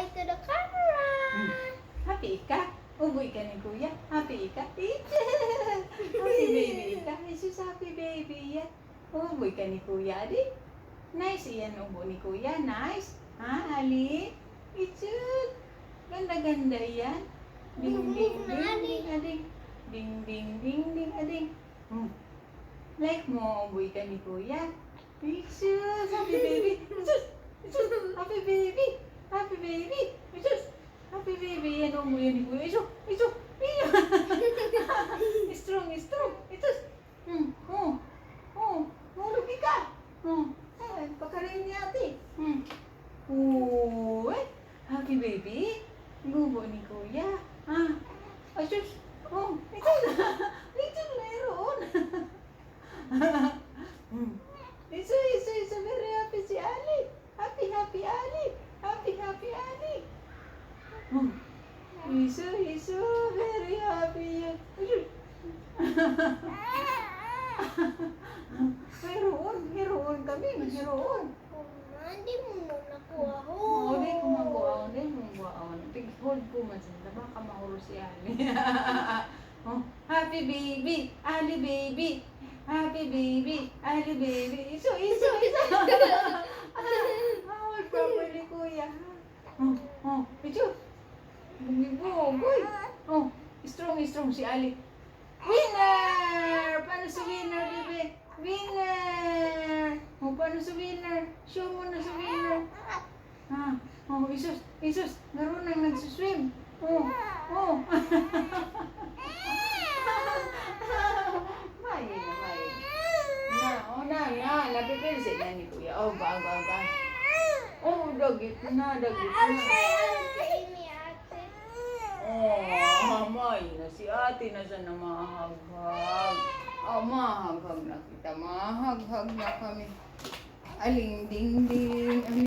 hi to the camera. Happy ka? Uboy ka ni kuya. Happy ka? Happy baby ka. Jesus, happy baby yan. Uboy ka ni kuya, adi. Nice yan ubo ni kuya. Nice. Ha, Ali? Ichut. Ganda-ganda yan. Ding, ding, ding, ding, ading. Ding, ding, ding, ding, ading. Like mo, uboy ka ni kuya. Jesus, happy baby. Jesus, Jesus, happy baby. Happy baby. Jesus. Happy baby, yan mo yan ni kuya. Iso, iso, iso. Strong, strong. Ito. Mahulog ka. Pagkarin niya ate. Happy baby. Gubo ni kuya. Asus. Ito. Ito mayroon. Iso. Very happy si Ali. Happy Ali. Happy Ali. Iso, very happy yan. Meron kami, meron. Hindi mo nakuha ho. Hindi ko mabuaon. Tig-hold ko man sila, baka mahuro si Ali. Happy baby, Ali baby. Happy baby, Ali baby. Iso. Bawal properly kuya. Iso. Bumiboy. Strong si Ali. Winner! Paano si winner, bebe? Winner! Paano si winner? Show mo na si winner. Isus. Naroon nang nagsuswim. Mayin na. Napipinsit na ni kuya. Bang. Dagit na. Mamay na si ate na siya na mahaghag. Mahaghag na kita. Mahaghag na kami. Aling ding.